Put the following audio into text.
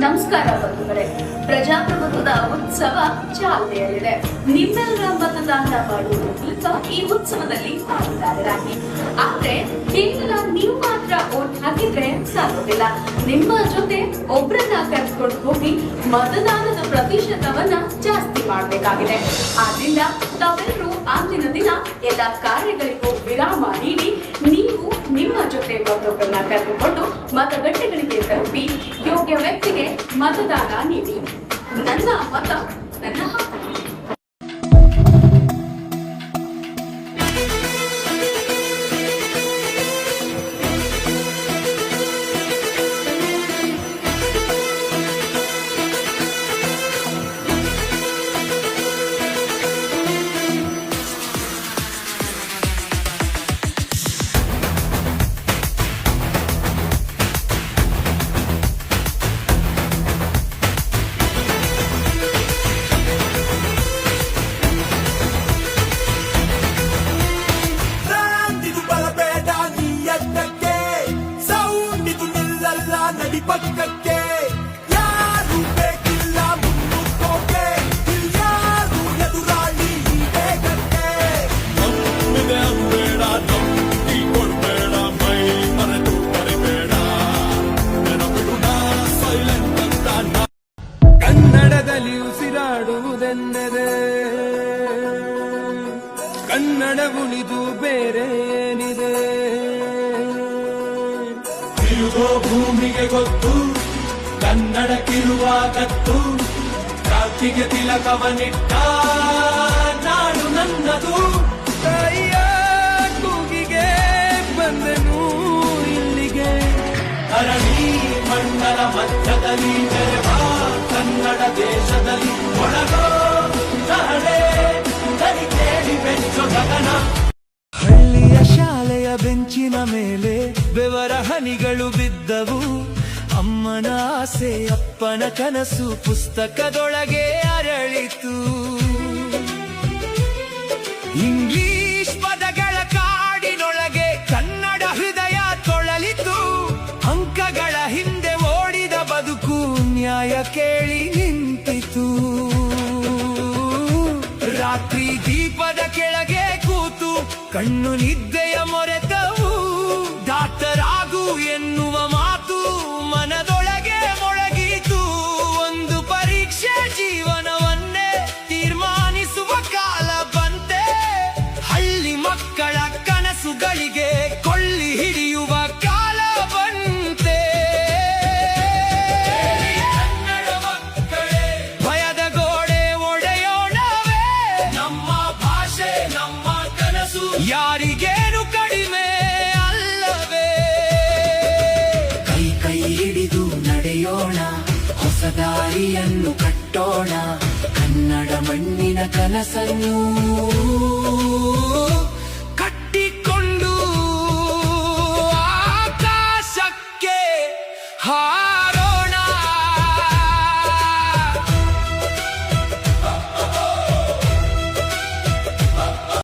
ನಮಸ್ಕಾರ ಬಂಧುಗಳೇ, ಪ್ರಜಾಪ್ರಭುತ್ವದ ಉತ್ಸವ ಚಾಲನೆಯಲ್ಲಿದೆ. ನಿಮ್ಮೆಲ್ಲರ ಮತದಾನ ಮಾಡುವುದು ಮೂಲಕ ಈ ಉತ್ಸವದಲ್ಲಿ ಪಾಲ್ಗೊಳ್ಳಲಾಗಿ. ಆದ್ರೆ ಕೇವಲ ನೀವು ಮಾತ್ರ ವೋಟ್ ಹಾಕಿದ್ರೆ ಸಾಲೋದಿಲ್ಲ. ನಿಮ್ಮ ಜೊತೆ ಒಬ್ಬರನ್ನ ಕರೆದುಕೊಂಡು ಹೋಗಿ ಮತದಾನದ ಪ್ರತಿಶತವನ್ನ ಜಾಸ್ತಿ ಮಾಡಬೇಕಾಗಿದೆ. ಆದ್ರಿಂದ ತಾವೆಲ್ಲರೂ ಅಂದಿನ ದಿನ ಎಲ್ಲ ಕಾರ್ಯಗಳಿಗೂ ವಿರಾಮ ನೀಡಿ ನೀವು ನಿಮ್ಮ ಜೊತೆ ಮತ್ತೊಬ್ಬರನ್ನ ಕರೆದುಕೊಂಡು ಮತಗಟ್ಟೆಗಳಿಗೆ ತಲುಪಿ ಯೋಗ್ಯ ವ್ಯಕ್ತಿಗೆ ಮತದಾನ ನೀಡಿ. ನನ್ನ ಮತ ನನ್ನ ಹಕ್ಕು. ಪಕ್ಕಕ್ಕೆ ಯಾರು ಬೇಕಿಲ್ಲ ಮುನ್ನುಗ್ಗೋಕೆ, ಇಲ್ಯಾರು ಎದುರಾಳಿ ಬೇಗಕ್ಕೆ. ನಮ್ಮಿದೆ ಅನ್ಬೇಡ, ನಂಬಿ ಕೊಡ್ಬೇಡ, ಮೈ ಮರೆತು ಬರಬೇಡ, ನೆನಪಿಡುಣ ಸೈಲೆಂಟ್ ಅಂತ. ಕನ್ನಡದಲ್ಲಿ ಉಸಿರಾಡುವುದೆಂದರೆ ಕನ್ನಡ ಉಳಿದು ಬೇರೆ ಏನಿದೆ? ಭೂಮಿಗೆ ಗೊತ್ತು ಕನ್ನಡಕ್ಕಿರುವ ಕತ್ತು, ಕ್ರಾಂತಿಗೆ ತಿಲಕವನಿಟ್ಟ ನಾಡು ನನ್ನದು. ತಾಯಿಯ ಕೂಗಿಗೆ ಬಂದನು ಇಲ್ಲಿಗೆ, ಧರಣಿ ಮಂಡಲ ಮಧ್ಯದಲ್ಲಿ ನೆರೆವ ಕನ್ನಡ ದೇಶದಲ್ಲಿ ಒಳಗೋ ಸಹಳೆ ದನಿ ಕೇಳಿ ಬೆಚ್ಚು ಗಗನ. ಹಳ್ಳಿಯ ಶಾಲೆಯ ಬೆಂಚಿನ ಮೇಲೆ ಬೆವರ ಹನಿಗಳು ಬಿದ್ದವು. ಅಮ್ಮನ ಆಸೆ ಅಪ್ಪನ ಕನಸು ಪುಸ್ತಕದೊಳಗೆ ಅರಳಿತು. ಇಂಗ್ಲಿಷ್ ಪದಗಳ ಕಾಡಿನೊಳಗೆ ಕನ್ನಡ ಹೃದಯ ತೊಳಲಿತು. ಅಂಕಗಳ ಹಿಂದೆ ಓಡಿದ ಬದುಕು ನ್ಯಾಯ ಕೇಳಿ ನಿಂತಿತು. ರಾತ್ರಿ ದೀಪದ ಕೆಳಗೆ ಕೂತು ಕಣ್ಣು ನಿದ್ದೆಯ ಮೊರೆತವು. ಡಾಕ್ಟರಾಗು ಎನ್ನುವ ಮಾತು ಮನದೊಳಗೆ ಮೊಳಗಿತು. ಒಂದು ಪರೀಕ್ಷೆ ಜೀವನವನ್ನೇ ತೀರ್ಮಾನಿಸುವ ಕಾಲ ಬಂತೆ. ಹಳ್ಳಿ ಮಕ್ಕಳ ಕನಸುಗಳಿಗೆ ಕೊಳ್ಳಿ ಹಿಡಿಯುವ ಕಾಲ ಬಂತೆ. ಕನ್ನಡ ಮಕ್ಕಳೇ, ಭಯದ ಗೋಡೆ ಒಡೆಯೋಣವೇ, ನಮ್ಮ ಭಾಷೆ ನಮ್ಮ ಕನಸು ಯಾರಿಗೇನು ಕಡಿಮೆ ಅಲ್ಲವೇ? ಕೈ ಕೈ ಹಿಡಿದು ನಡೆಯೋಣ, ಹೊಸ ದಾರಿಯನ್ನು ಕಟ್ಟೋಣ, ಕನ್ನಡ ಮಣ್ಣಿನ ಕನಸನ್ನು ಕಟ್ಟಿಕೊಂಡು ಆಕಾಶಕ್ಕೆ